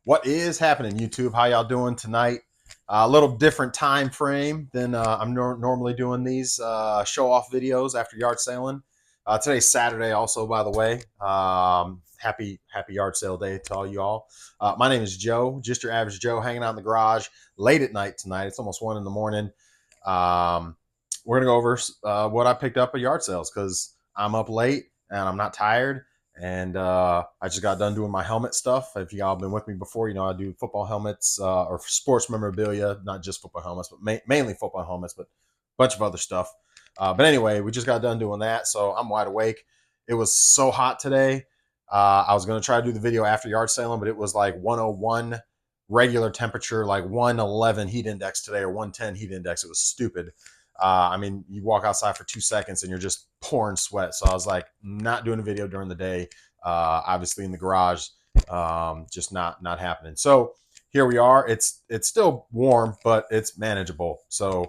What is happening, YouTube? How y'all doing tonight? A little different time frame than I'm normally doing these show off videos after yard sailing. Today's Saturday, also, by the way. Happy yard sale day to all y'all. My name is Joe, just your average Joe, hanging out in the garage late at night tonight. It's almost 1 in the morning. We're gonna go over what I picked up at yard sales because I'm up late and I'm not tired. And I just got done doing my helmet stuff. If y'all been with me before, you know I do football helmets or sports memorabilia, not just football helmets, but mainly football helmets, but a bunch of other stuff. But anyway, we just got done doing that, so I'm wide awake. It was so hot today. I was going to try to do the video after yard sailing, but it was like 101 regular temperature, like 111 heat index today, or 110 heat index. It was stupid. I mean, you walk outside for 2 seconds and you're just pouring sweat. So I was like, not doing a video during the day. Obviously in the garage, just not happening. So here we are. It's still warm, but it's manageable. So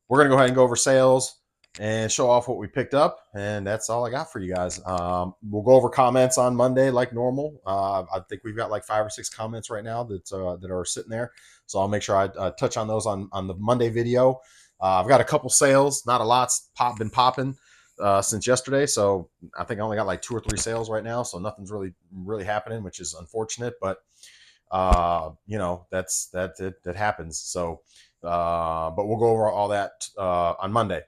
we're gonna go ahead and go over sales and show off what we picked up, and that's all I got for you guys. We'll go over comments on Monday like normal. I think we've got like 5 or 6 comments right now that are sitting there, so I'll make sure I touch on those on the Monday video. I've got a couple sales, not a lot's been popping since yesterday, so I think I only got like 2 or 3 sales right now, so nothing's really happening, which is unfortunate, but you know that happens. So, but we'll go over all that on Monday.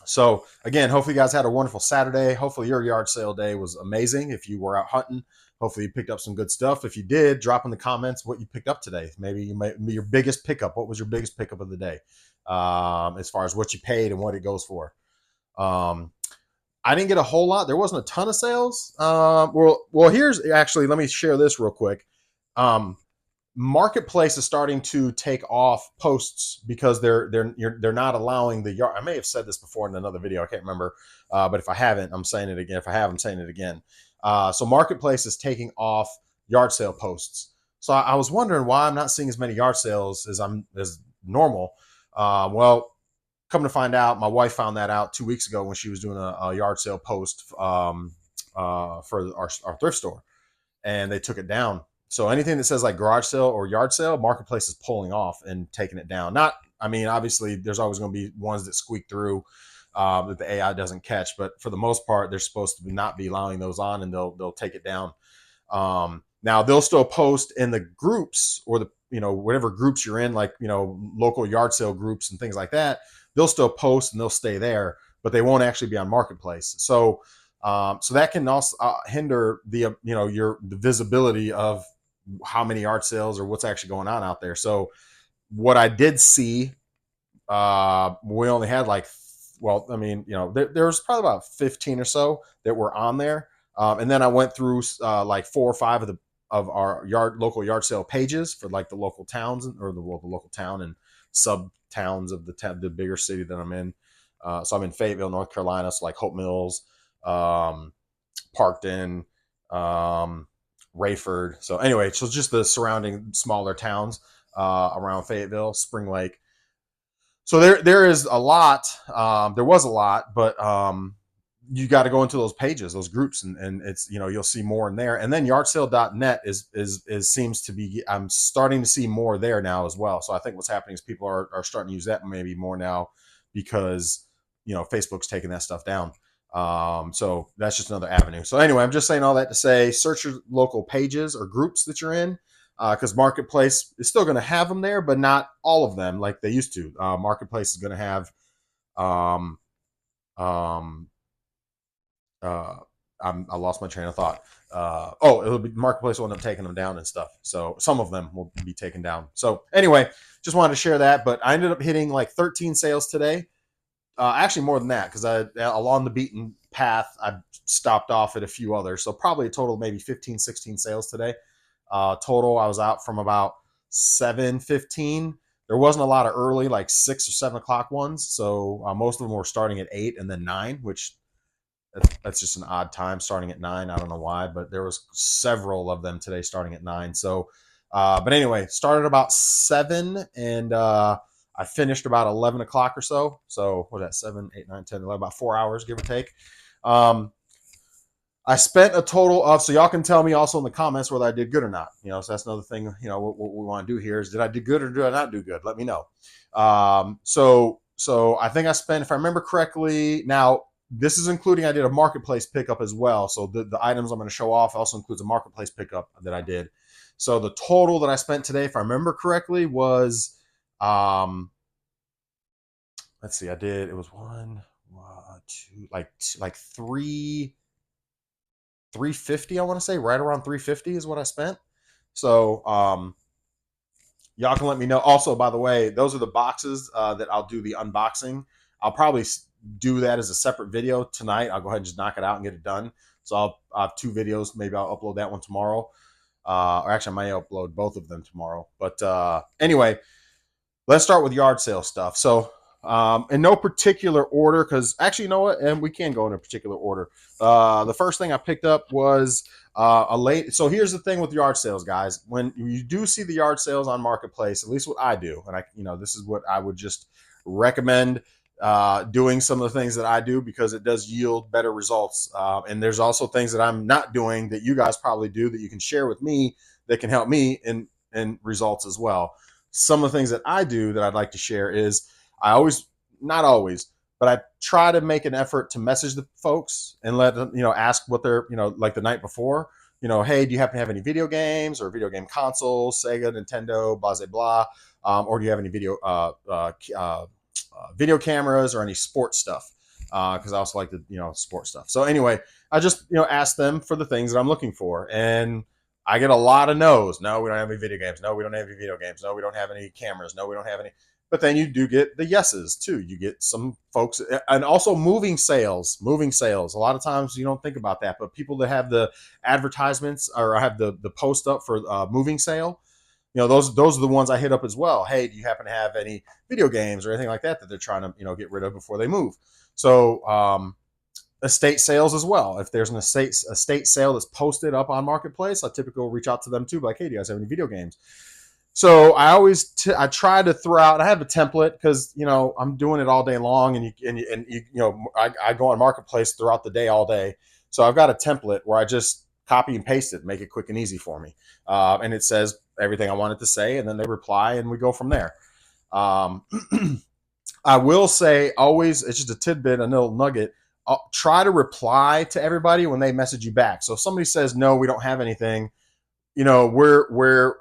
So again, hopefully you guys had a wonderful Saturday. Hopefully your yard sale day was amazing. If you were out hunting, hopefully you picked up some good stuff. If you did, drop in the comments what you picked up today. Maybe your biggest pickup. What was your biggest pickup of the day, as far as what you paid and what it goes for? Um, I didn't get a whole lot. There wasn't a ton of sales. Well, here's actually, let me share this real quick. Um, Marketplace is starting to take off posts because they're not allowing the yard. I may have said this before in another video. I can't remember, but if I haven't, I'm saying it again. If I have, I'm saying it again. So Marketplace is taking off yard sale posts. So I was wondering why I'm not seeing as many yard sales as normal. Well, come to find out, my wife found that out 2 weeks ago when she was doing a yard sale post for our thrift store, and they took it down. So anything that says like garage sale or yard sale, Marketplace is pulling off and taking it down. Not, I mean, obviously there's always going to be ones that squeak through that the AI doesn't catch, but for the most part, they're supposed to not be allowing those on, and they'll take it down. Now they'll still post in the groups, or the, you know, whatever groups you're in, like, you know, local yard sale groups and things like that. They'll still post and they'll stay there, but they won't actually be on Marketplace. So that can also hinder the the visibility of how many art sales or what's actually going on out there. So what I did see, we only had like, well, I mean, you know, there was probably about 15 or so that were on there, and then I went through like 4 or 5 of our local yard sale pages for like the local towns, or the local town and sub towns of the bigger city that I'm in. So I'm in Fayetteville, North Carolina, so like Hope Mills, Parkton, Rayford. So anyway, so just the surrounding smaller towns around Fayetteville, Spring Lake. So there is a lot. There was a lot, but you got to go into those pages, those groups, and it's, you know, you'll see more in there. And then yardsale.net is seems to be, I'm starting to see more there now as well. So I think what's happening is people are starting to use that maybe more now because, you know, Facebook's taking that stuff down. So that's just another avenue. So anyway, I'm just saying all that to say, search your local pages or groups that you're in, because Marketplace is still going to have them there, but not all of them like they used to. Marketplace is going to have, um, um, uh, I lost my train of thought. It'll be Marketplace will end up taking them down and stuff. So some of them will be taken down. So anyway, just wanted to share that. But I ended up hitting like 13 sales today. Actually, more than that, because I along the beaten path, I stopped off at a few others. So probably a total of maybe 15, 16 sales today. Total, I was out from about 7:15. There wasn't a lot of early, like 6 or 7 o'clock ones. So most of them were starting at 8 and then 9, which that's just an odd time starting at 9. I don't know why, but there was several of them today starting at 9. So, but anyway, started about 7, and I finished about 11 o'clock or so. So what was that? 7, 8, 9, 10, 11, about 4 hours, give or take. Um, I spent a total of, so y'all can tell me also in the comments whether I did good or not. So that's another thing, what we want to do here is, did I do good or did I not do good? Let me know. So I think I spent, if I remember correctly, now this is including, I did a marketplace pickup as well. So the items I'm going to show off also includes a marketplace pickup that I did. So the total that I spent today, if I remember correctly, was, let's see, it was two, like 350, I want to say, right around 350 is what I spent. So y'all can let me know. Also, by the way, those are the boxes that I'll do the unboxing. I'll probably do that as a separate video tonight. I'll go ahead and just knock it out and get it done. So I'll have two videos. Maybe I'll upload that one tomorrow. Or actually, I might upload both of them tomorrow. But anyway, let's start with yard sale stuff. So in no particular order, because actually, you know what? And we can go in a particular order. The first thing I picked up was a late. So here's the thing with yard sales, guys. When you do see the yard sales on Marketplace, at least what I do, and this is what I would just recommend doing some of the things that I do because it does yield better results. And there's also things that I'm not doing that you guys probably do that you can share with me that can help me in results as well. Some of the things that I do that I'd like to share is I always, not always, but I try to make an effort to message the folks and let them, ask what they're, like the night before, hey, do you happen to have any video games or video game consoles, Sega, Nintendo, blah, blah, blah, or do you have any video cameras or any sports stuff? Because I also like the, sports stuff. So anyway, I just, ask them for the things that I'm looking for. And I get a lot of no's. No, we don't have any video games. No, we don't have any video games. No, we don't have any cameras. No, we don't have any. But then you do get the yeses too. You get some folks, and also moving sales. A lot of times you don't think about that, but people that have the advertisements or have the post up for moving sale, those are the ones I hit up as well. Hey, do you happen to have any video games or anything like that they're trying to get rid of before they move? So estate sales as well. If there's an estate sale that's posted up on Marketplace, I typically will reach out to them too. Like, hey, do you guys have any video games? So I always I try to throw out. I have a template because I'm doing it all day long, and I go on Marketplace throughout the day all day. So I've got a template where I just copy and paste it, make it quick and easy for me, and it says everything I wanted to say, and then they reply, and we go from there. I will say always, it's just a tidbit, a little nugget. I'll try to reply to everybody when they message you back. So if somebody says no, we don't have anything, we're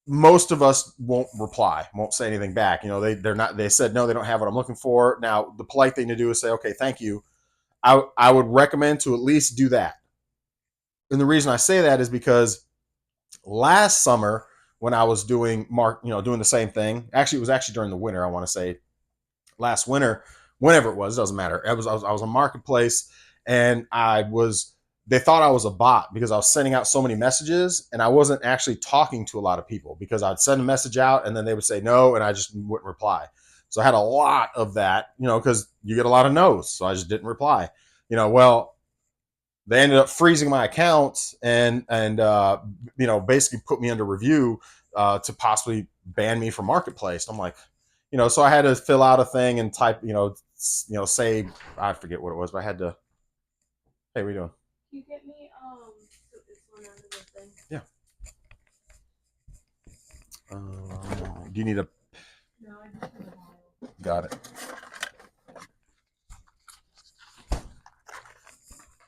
most of us won't reply, won't say anything back. They said no, they don't have what I'm looking for. Now the polite thing to do is say, okay, thank you. I would recommend to at least do that. And the reason I say that is because last summer when I was doing doing the same thing, actually it was actually during the winter, I want to say last winter, whenever it was, it doesn't matter. I was on Marketplace, and they thought I was a bot because I was sending out so many messages and I wasn't actually talking to a lot of people because I'd send a message out and then they would say no and I just wouldn't reply. So I had a lot of that, because you get a lot of no's. So I just didn't reply. Well, they ended up freezing my account and basically put me under review to possibly ban me from Marketplace. I'm like, so I had to fill out a thing and type, say, I forget what it was, but I had to, hey, what are you doing? You get me this one out of the thing. Yeah. Do you need a? No, I just need a bottle. Got it.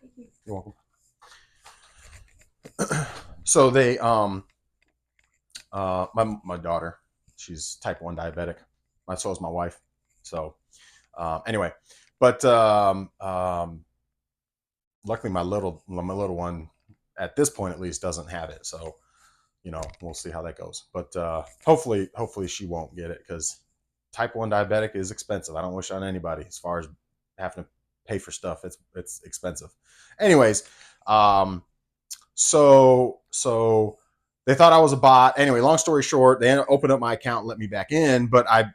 Thank you. You're welcome. So they my daughter, she's type 1 diabetic. So is my wife. So anyway, but luckily my little one at this point at least doesn't have it. So we'll see how that goes. But hopefully she won't get it because type 1 diabetic is expensive. I don't wish on anybody as far as having to pay for stuff. It's expensive. Anyways, so they thought I was a bot. Anyway, long story short, they opened up my account and let me back in, but I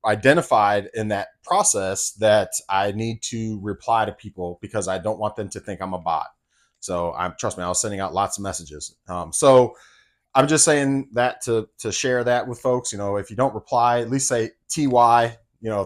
identified in that process that I need to reply to people because I don't want them to think I'm a bot. So trust me, I was sending out lots of messages. So I'm just saying that to share that with folks. If you don't reply, at least say TY,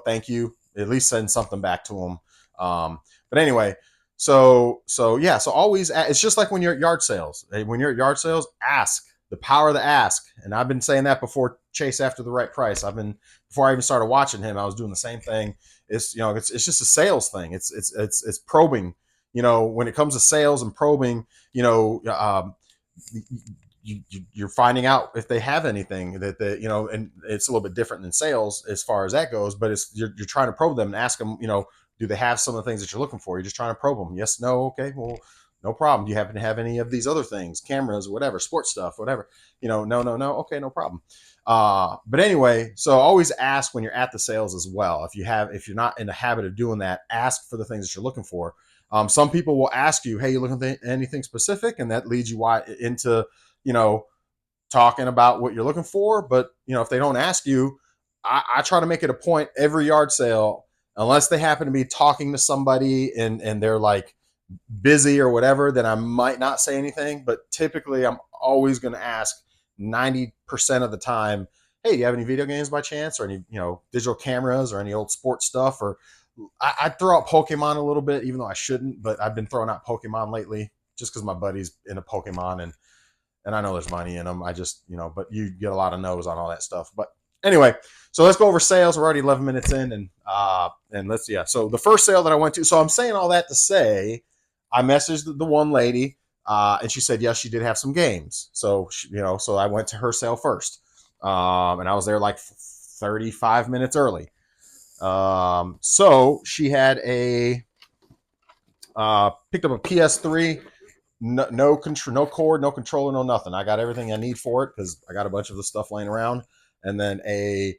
thank you. At least send something back to them. But anyway, So yeah, so always it's just like when you're at yard sales. When you're at yard sales, ask. The power of the ask. And I've been saying that before Chase after the right price. Before I even started watching him, I was doing the same thing. It's just a sales thing. It's probing. When it comes to sales and probing, you're finding out if they have anything and it's a little bit different than sales as far as that goes, but you're trying to probe them and ask them, do they have some of the things that you're looking for? You're just trying to probe them. Yes, no, okay, well, no problem. Do you happen to have any of these other things, cameras or whatever, sports stuff, whatever? No, okay, no problem. But anyway, so always ask when you're at the sales as well. If you're not in the habit of doing that, ask for the things that you're looking for. Some people will ask you, hey, you looking at anything specific? And that leads you into, talking about what you're looking for. But, if they don't ask you, I try to make it a point every yard sale, unless they happen to be talking to somebody and they're like busy or whatever, then I might not say anything. But typically I'm always going to ask 90% of the time, hey, do you have any video games by chance, or any, digital cameras, or any old sports stuff? Or I throw out Pokemon a little bit, even though I shouldn't, but I've been throwing out Pokemon lately just because my buddy's in a Pokemon, and I know there's money in them. I just, but you get a lot of no's on all that stuff. But anyway, so let's go over sales. We're already 11 minutes in, and let's, yeah. So the first sale that I went to, so I'm saying all that to say, I messaged the one lady, and she said, yes, she did have some games. So, so I went to her sale first. And I was there like 35 minutes early. So she had picked up a PS3, no control, no cord, no controller, no nothing. I got everything I need for it because I got a bunch of the stuff laying around, and then a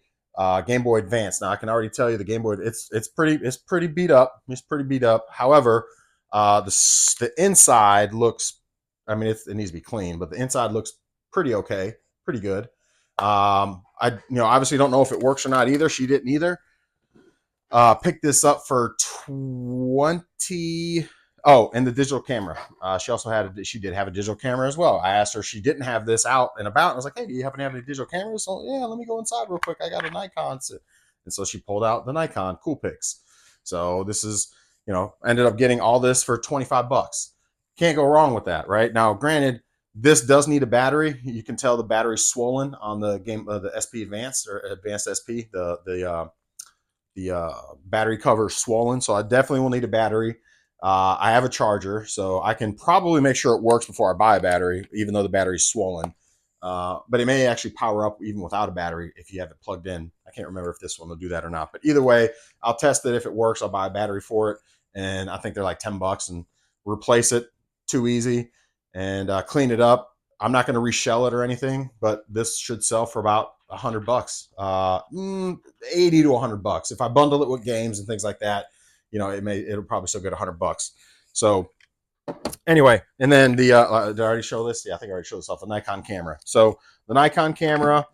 Game Boy Advance. Now I can already tell you the Game Boy, it's pretty beat up. It's pretty beat up. However, the inside looks, I mean, it needs to be clean, but the inside looks pretty okay, pretty good. I obviously don't know if it works or not either. She didn't either. Picked this up for 20. Oh, and the digital camera. She did have a digital camera as well. I asked her, she didn't have this out and about. And I was like, hey, do you happen to have any digital cameras? So yeah, let me go inside real quick. I got a Nikon. And so she pulled out the Nikon Coolpix. So this is, ended up getting all this for 25 bucks. Can't go wrong with that, right? Now, granted, this does need a battery. You can tell the battery's swollen on the the SP Advanced, or Advanced SP. The battery cover is swollen, so I definitely will need a battery. I have a charger, so I can probably make sure it works before I buy a battery, even though the battery's swollen. But it may actually power up even without a battery if you have it plugged in. I can't remember if this one will do that or not. But either way, I'll test it. If it works, I'll buy a battery for it. And I think they're like 10 bucks, and replace it. Too easy. And clean it up. I'm not going to reshell it or anything, but this should sell for about $100, 80 to $100. If I bundle it with games and things like that, it'll probably still get $100. So anyway, and then did I already show this? Yeah, I think I already showed this off. The Nikon camera. So the Nikon camera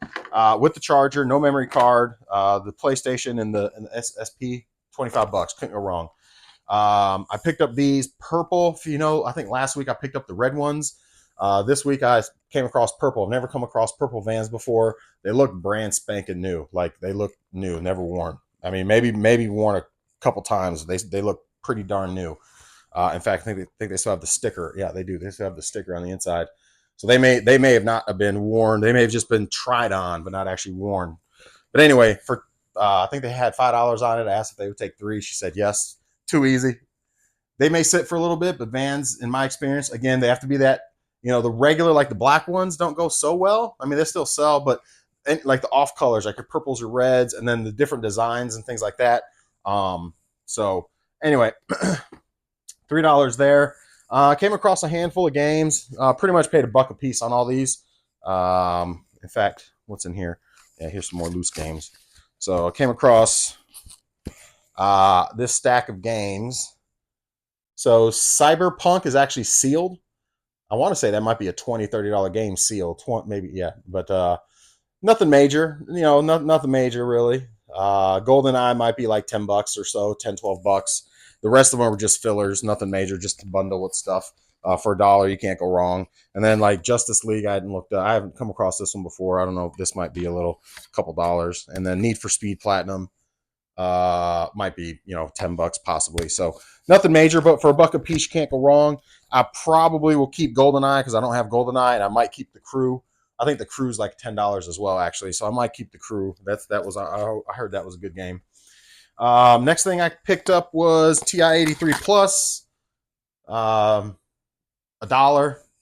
with the charger, no memory card, the PlayStation and the SP, 25 bucks. Couldn't go wrong. I picked up these purple. I think last week I picked up the red ones. This week I came across purple. I've never come across purple Vans before. They look brand spanking new. Like they look new, never worn. I mean, maybe worn a couple times. They look pretty darn new. In fact, I think they still have the sticker. Yeah, they do. They still have the sticker on the inside. So they may have not have been worn. They may have just been tried on, but not actually worn. But anyway, for I think they had $5 on it. I asked if they would take 3. She said yes. Too easy. They may sit for a little bit, but Vans, in my experience, again, they have to be that, the regular, like the black ones don't go so well. I mean, they still sell, but like the off colors, like your purples or reds, and then the different designs and things like that. So anyway, $3 there. Came across a handful of games. Pretty much paid $1 a piece on all these. In fact, what's in here? Yeah, here's some more loose games. So I came across this stack of games. So Cyberpunk is actually sealed. I want to say that might be a $20, $30 game sealed. Maybe, yeah. But nothing major. Nothing major really. GoldenEye might be like 10 bucks or so, 10, 12 bucks. The rest of them were just fillers, nothing major, just to bundle with stuff. For $1, you can't go wrong. And then like Justice League, I haven't come across this one before. I don't know if this might be a couple dollars. And then Need for Speed Platinum. Might be, you know, $10 possibly. So nothing major, but for a buck a piece, you can't go wrong. I probably will keep Goldeneye because I don't have Goldeneye, and I might keep the Crew. I think the Crew's like $10 as well, actually. So I might keep the Crew. I heard that was a good game. Next thing I picked up was TI 83 Plus. $1.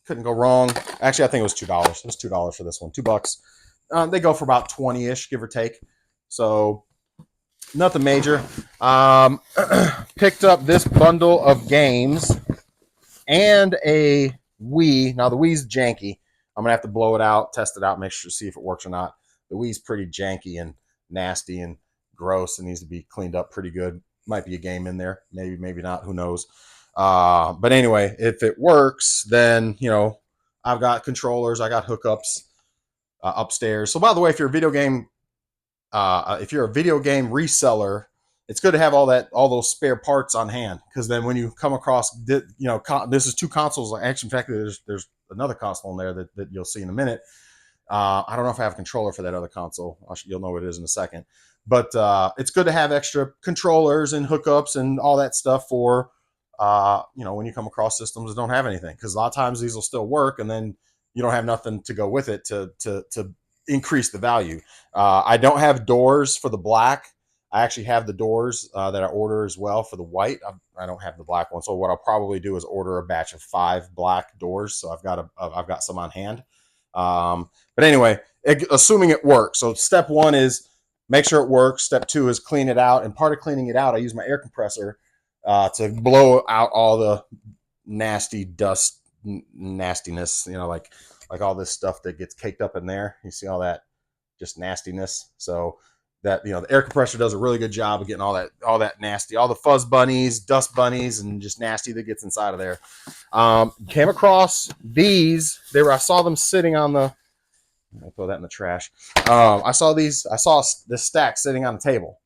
Couldn't go wrong. Actually, I think it was $2. It was $2 for this one. $2. They go for about 20-ish, give or take. So nothing major. Picked up this bundle of games and a Wii. Now the Wii's janky. I'm gonna have to blow it out, test it out, make sure to see if it works or not. The Wii's pretty janky and nasty and gross and needs to be cleaned up pretty good. Might be a game in there, maybe not. Who knows? But anyway, if it works, then you know I've got controllers, I got hookups upstairs. So by the way, if you're a video game reseller, it's good to have all those spare parts on hand, because then when you come across, you know, this is two consoles. Actually, in fact, there's another console in there that you'll see in a minute. I don't know if I have a controller for that other console. You'll know what it is in a second. But it's good to have extra controllers and hookups and all that stuff for, you know, when you come across systems that don't have anything, because a lot of times these will still work, and then you don't have nothing to go with it to increase the value. I don't have doors for the black. I actually have the doors that I order as well for the white. I don't have the black one, so what I'll probably do is order a batch of 5 black doors. So I've got some on hand. But anyway, assuming it works. So step 1 is make sure it works. Step 2 is clean it out. And part of cleaning it out, I use my air compressor to blow out all the nasty dust, nastiness. You know, like all this stuff that gets caked up in there. You see all that just nastiness. So that, you know, the air compressor does a really good job of getting all that nasty, all the fuzz bunnies, dust bunnies, and just nasty that gets inside of there. Came across these. I saw them sitting on the. I'll throw that in the trash. I saw this stack sitting on the table.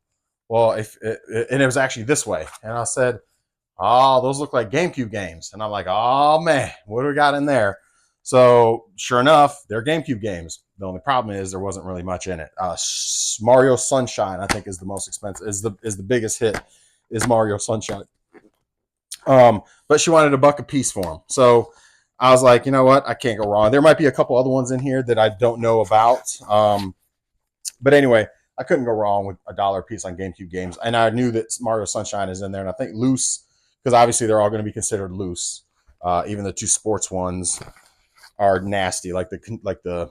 Well, and it was actually this way, and I said, "Oh, those look like GameCube games." And I'm like, "Oh man, what do we got in there?" So sure enough, they're GameCube games. The only problem is there wasn't really much in it. Mario Sunshine, I think, is the most expensive. Is the biggest hit is Mario Sunshine. But she wanted $1 a piece for them. So I was like, you know what? I can't go wrong. There might be a couple other ones in here that I don't know about. But anyway, I couldn't go wrong with $1 a piece on GameCube games. And I knew that Mario Sunshine is in there. And I think loose, because obviously they're all going to be considered loose. Even the 2 sports ones are nasty, like the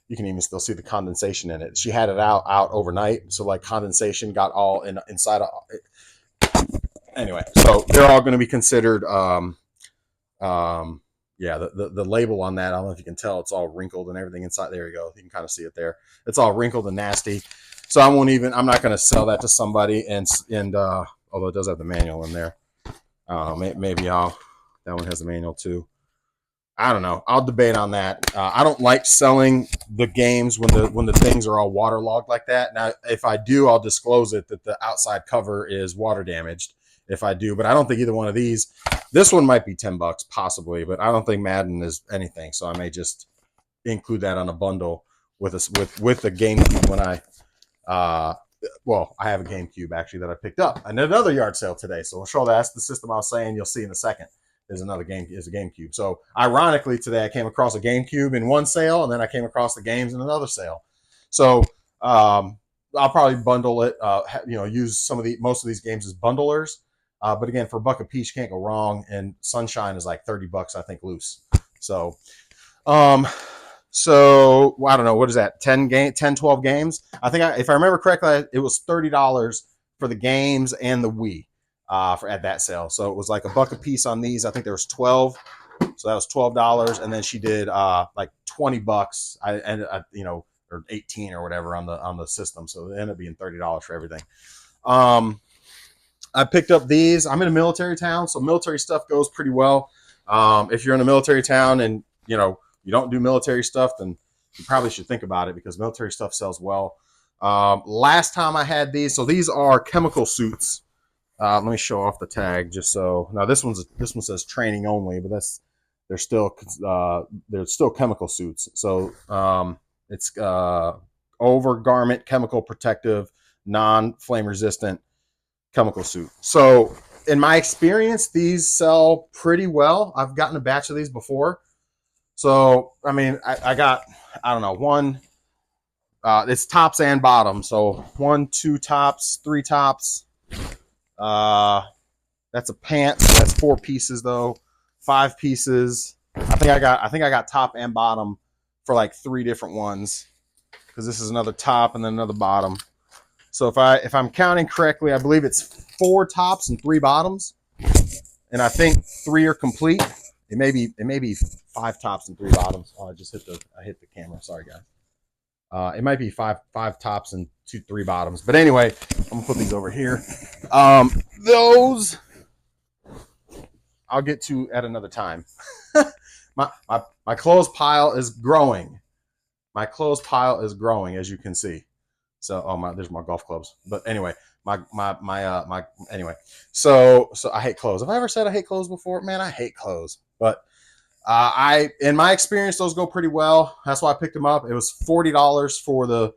you can even still see the condensation in it. She had it out overnight, so like condensation got all inside of it. Anyway, so they're all going to be considered yeah, the label on that, I don't know if you can tell, it's all wrinkled and everything inside. There you go, you can kind of see it there. It's all wrinkled and nasty, so I'm not going to sell that to somebody. And although it does have the manual in there, maybe that one has the manual too. I don't know. I'll debate on that. I don't like selling the games when the things are all waterlogged like that. Now, if I do, I'll disclose it that the outside cover is water damaged. If I do, but I don't think either one of these. This one might be $10 possibly, but I don't think Madden is anything. So I may just include that on a bundle with the GameCube when I. I have a GameCube actually that I picked up. I did another yard sale today, so I'll show that's the system I was saying. You'll see in a second. Is a GameCube. So ironically, today I came across a GameCube in one sale, and then I came across the games in another sale. So I'll probably bundle it. Use most of these games as bundlers. But again, for $1 a piece, you can't go wrong. And Sunshine is like $30, I think, loose. So, so I don't know, what is that? 12 games. I think if I remember correctly, it was $30 for the games and the Wii. At that sale, so it was like $1 a piece on these. I think there was 12, so that was $12, and then she did like $20. Or 18 or whatever on the system. So it ended up being $30 for everything. I picked up these. I'm in a military town, so military stuff goes pretty well. If you're in a military town and you don't do military stuff, then you probably should think about it, because military stuff sells well. Last time I had these, so these are chemical suits. Let me show off the tag just so. Now this one says training only, but they're still chemical suits. So it's overgarment chemical protective non-flame resistant chemical suit. So in my experience, these sell pretty well. I've gotten a batch of these before. So, I mean, I got, I don't know, one, it's tops and bottoms. So 1, 2 tops, 3 tops. That's a pant. So that's 4 pieces though. 5 pieces. I think I got top and bottom for like 3 different ones. Because this is another top and then another bottom. So if I'm counting correctly, I believe it's 4 tops and 3 bottoms. And I think 3 are complete. It may be 5 tops and 3 bottoms. Oh, I hit the camera. Sorry, guys. It might be five tops and 3 bottoms. But anyway, I'm gonna put these over here. Those I'll get to at another time. my clothes pile is growing. My clothes pile is growing, as you can see. So, there's my golf clubs. But anyway, anyway. So I hate clothes. Have I ever said I hate clothes before? Man, I hate clothes. But in my experience, those go pretty well. That's why I picked them up. It was $40 for the,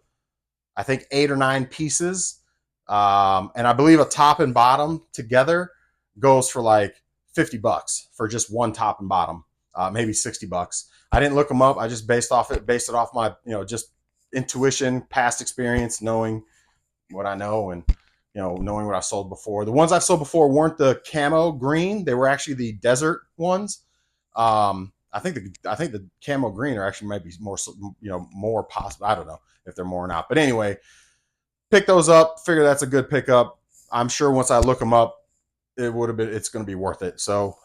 I think 8 or 9 pieces. And I believe a top and bottom together goes for like $50 for just one top and bottom, maybe $60. I didn't look them up. I just based it off my, just intuition, past experience, knowing what I know and, knowing what I sold before. The ones I've sold before weren't the camo green. They were actually the desert ones. I think the camo green are actually might be more, more possible. I don't know if they're more or not, but anyway, pick those up. Figure that's a good pickup. I'm sure once I look them up, it's going to be worth it. So,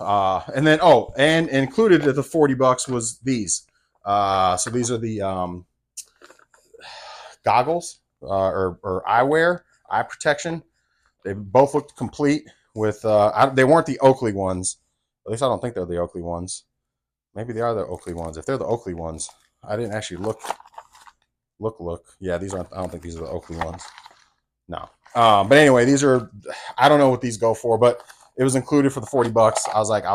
and then, and included at the $40 was these. So these are the, goggles, or eyewear, eye protection. They both looked complete with, they weren't the Oakley ones. At least I don't think they're the Oakley ones. Maybe they are the Oakley ones. If they're the Oakley ones, I didn't actually look. Yeah, these aren't, I don't think these are the Oakley ones. No. But anyway, these are, I don't know what these go for, but it was included for the $40. I was like,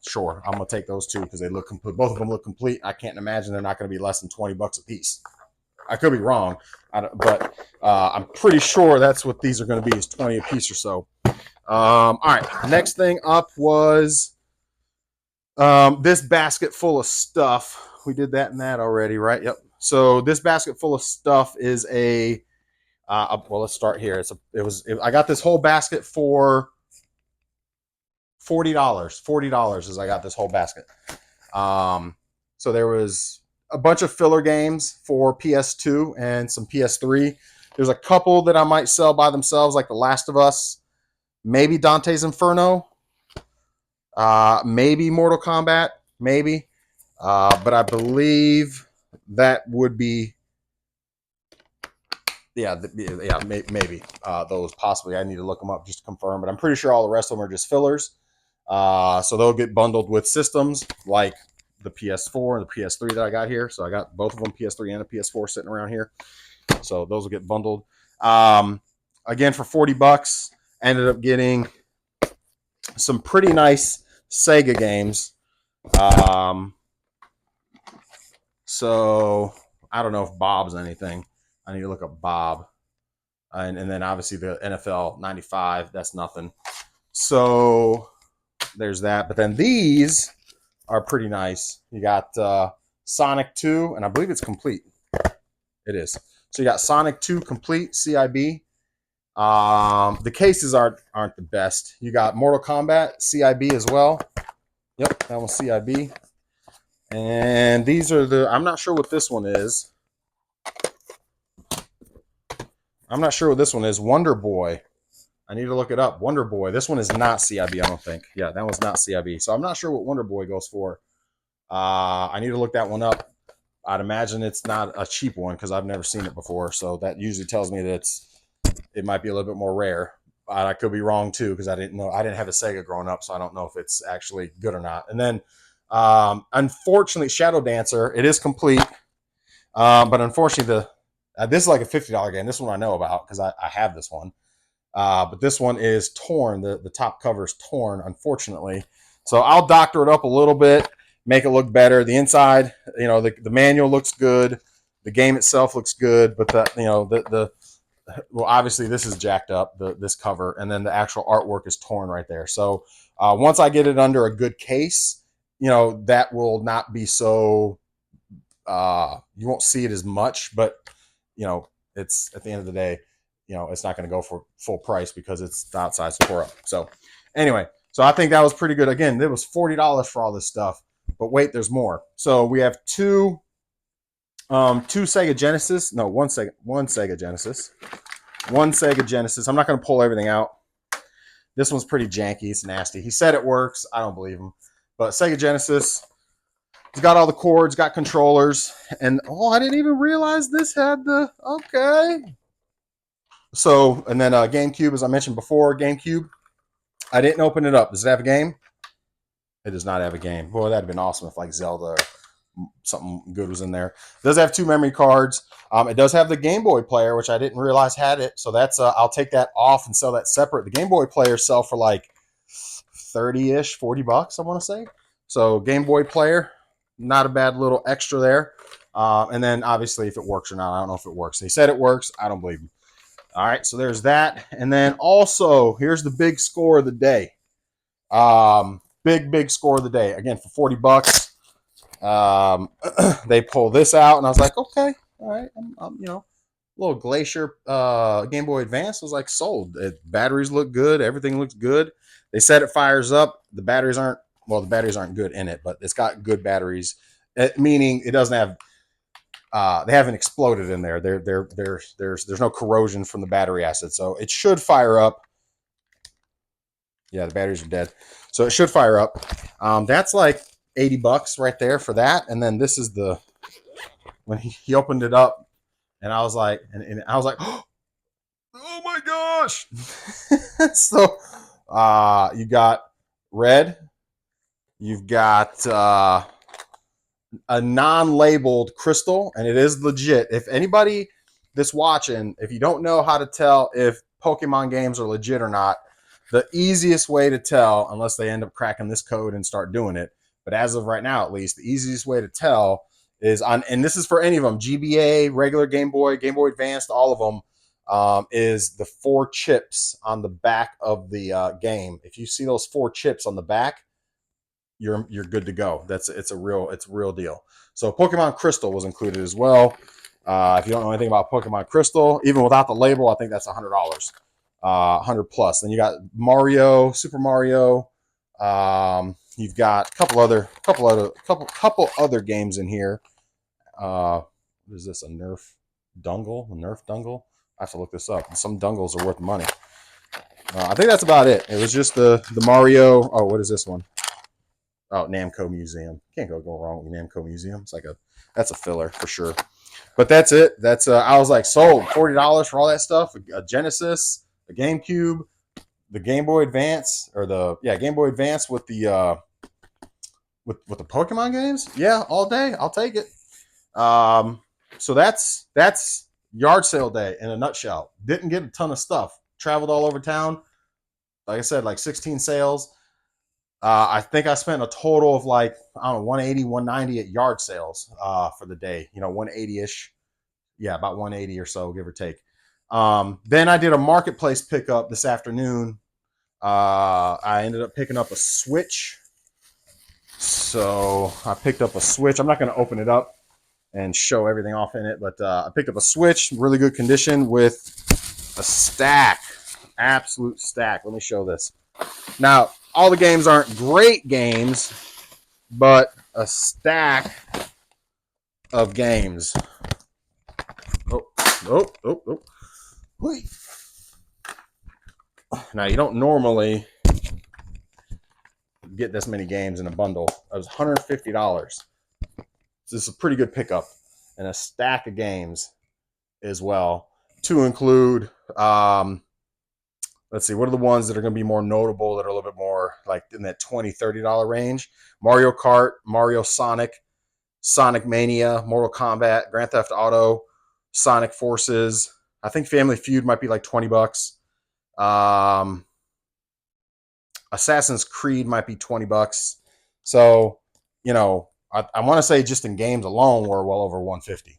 sure, I'm going to take those 2 because they look complete. Both of them look complete. I can't imagine they're not going to be less than $20 a piece. I could be wrong, but I'm pretty sure that's what these are going to be, is 20 a piece or so. All right, next thing up was this basket full of stuff. We did that and that already, right? Yep. So this basket full of stuff is a well, let's start here. I got this whole basket for $40. $40 as I got this whole basket. So there was a bunch of filler games for PS2 and some PS3. There's a couple that I might sell by themselves, like The Last of Us, maybe Dante's Inferno, maybe Mortal Kombat, maybe. But I believe that would be, maybe those possibly. I need to look them up just to confirm, but I'm pretty sure all the rest of them are just fillers. So they'll get bundled with systems like the PS4 and the PS3 that I got here. So I got both of them, PS3 and a PS4, sitting around here. So those will get bundled. Again, for $40, ended up getting some pretty nice Sega games. So I don't know if Bob's anything. I need to look up Bob. And then obviously the NFL 95, that's nothing. So there's that. But then these are pretty nice. You got Sonic 2, and I believe it's complete. It is. So you got Sonic 2 complete, CIB. The cases aren't the best. You got Mortal Kombat, CIB as well. Yep, that one's CIB. And these are I'm not sure what this one is. Wonder Boy. I need to look it up. Wonder Boy. This one is not CIB, I don't think. Yeah, that one's not CIB. So I'm not sure what Wonder Boy goes for. I need to look that one up. I'd imagine it's not a cheap one because I've never seen it before. So that usually tells me that it might be a little bit more rare. I could be wrong too because I didn't have a Sega growing up, so I don't know if it's actually good or not. And then, unfortunately, Shadow Dancer, it is complete. But unfortunately, this is like a $50 game. This one I know about because I have this one. But this one is torn. The top cover is torn, unfortunately. So I'll doctor it up a little bit, make it look better. The inside, the manual looks good. The game itself looks good, but the well, obviously this is jacked up, this cover, and then the actual artwork is torn right there. So once I get it under a good case, that will not be so, you won't see it as much, but it's at the end of the day, it's not going to go for full price because it's the outside's tore up. So anyway, so I think that was pretty good. Again, it was $40 for all this stuff, but wait, there's more. So we have two Sega Genesis. No, one Sega Genesis. One Sega Genesis. I'm not going to pull everything out. This one's pretty janky. It's nasty. He said it works. I don't believe him. But Sega Genesis. It's got all the cords, got controllers. And, I didn't even realize this had the... Okay. So, and then GameCube, as I mentioned before, GameCube. I didn't open it up. Does it have a game? It does not have a game. Boy, that'd have been awesome if like Zelda or something good was in there. It does have 2 memory cards. It does have the Game Boy player, which I didn't realize had it. So that's I'll take that off and sell that separate. The Game Boy players sell for like 30-ish, $40, I want to say. So Game Boy player, not a bad little extra there. And then obviously if it works or not, I don't know if it works. They said it works. I don't believe them. All right, so there's that. And then also, here's the big score of the day. Big score of the day. Again, for $40. They pull this out, and I was like, okay, all right, little Glacier Game Boy Advance was like sold. Batteries look good, everything looks good. They said it fires up. The batteries aren't good in it, but it's got good batteries, meaning it doesn't have. They haven't exploded in there. There's no corrosion from the battery acid, so it should fire up. Yeah, the batteries are dead, so it should fire up. That's like $80 right there for that. And then this is when he opened it up, and I was like, oh my gosh. So you got red, you've got a non-labeled crystal, and it is legit. If anybody that's watching, if you don't know how to tell if Pokemon games are legit or not, the easiest way to tell, unless they end up cracking this code and start doing it, but as of right now, at least, the easiest way to tell is and this is for any of them, GBA, regular Game Boy Advanced, all of them, is the 4 chips on the back of the game. If you see those 4 chips on the back, you're good to go. It's a real deal. So Pokemon Crystal was included as well. If you don't know anything about Pokemon Crystal, even without the label, I think that's $100. 100 plus. Then you got Mario, Super Mario. You've got a couple other games in here. What is this? A Nerf Dungle? I have to look this up. Some dungles are worth money. I think that's about it. It was just the Mario. Oh, what is this one? Oh, Namco Museum. Can't go wrong with Namco Museum. It's like that's a filler for sure. But that's it. That's I was like sold. $40 for all that stuff. A Genesis, a GameCube, the Game Boy Advance, or Game Boy Advance with the with the Pokemon games. Yeah, all day. I'll take it. So that's yard sale day in a nutshell. Didn't get a ton of stuff. Traveled all over town. Like I said, like 16 sales. I think I spent a total of like, I don't know, 180, 190 at yard sales for the day. 180-ish. Yeah, about 180 or so, give or take. Then I did a marketplace pickup this afternoon. I ended up picking up a Switch. So I picked up a Switch. I'm not going to open it up and show everything off in it, but I picked up a Switch, really good condition, with a stack, absolute stack. Let me show this. Now, all the games aren't great games, but a stack of games. Oh. Wait. Now, you don't normally get this many games in a bundle. It was $150. This is a pretty good pickup, and a stack of games as well, to include, let's see, what are the ones that are going to be more notable, that are a little bit more like in that $20, $30 range? Mario Kart, Mario Sonic, Sonic Mania, Mortal Kombat, Grand Theft Auto, Sonic Forces. I think Family Feud might be like $20. Assassin's Creed might be $20. So, I want to say just in games alone, we're well over $150.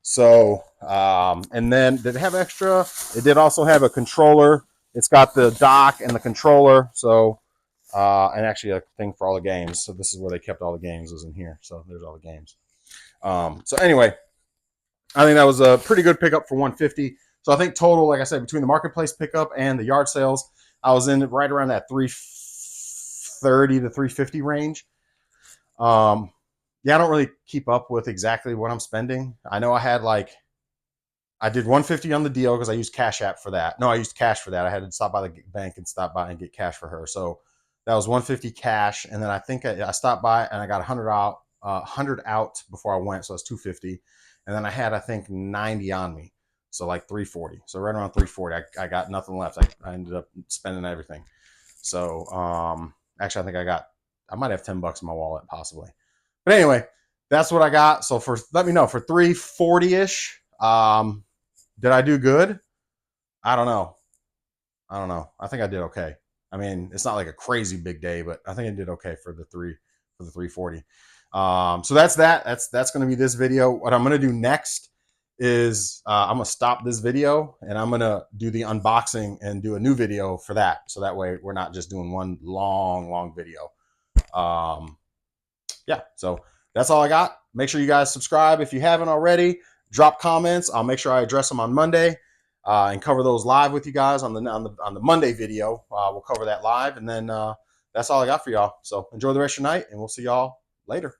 So, and then did it have extra? It did also have a controller. It's got the dock and the controller. So, and actually a thing for all the games. So this is where they kept all the games, was in here. So there's all the games. So anyway, I think that was a pretty good pickup for 150. So I think total, like I said, between the marketplace pickup and the yard sales, I was in right around that 330 to 350 range. Yeah, I don't really keep up with exactly what I'm spending. I know I did 150 on the deal because I used Cash App for that. No, I used cash for that. I had to stop by the bank and stop by and get cash for her. So that was 150 cash, and then I think I stopped by and I got 100 out before I went, so it's 250. And then I had, I think, 90 on me, so like 340. So right around 340, I got nothing left. I ended up spending everything. So actually, I think I might have 10 bucks in my wallet possibly. But anyway, that's what I got. So let me know for 340 ish. Did I do good? I don't know. I don't know. I think I did okay. I mean, it's not like a crazy big day, but I think I did okay for the 340. So that's that. That's going to be this video. What I'm going to do next is I'm going to stop this video and I'm going to do the unboxing and do a new video for that. So that way we're not just doing one long video. Yeah, so that's all I got. Make sure you guys subscribe if you haven't already. Drop comments. I'll make sure I address them on Monday and cover those live with you guys on the Monday video. We'll cover that live, and then that's all I got for y'all. So enjoy the rest of your night, and we'll see y'all later.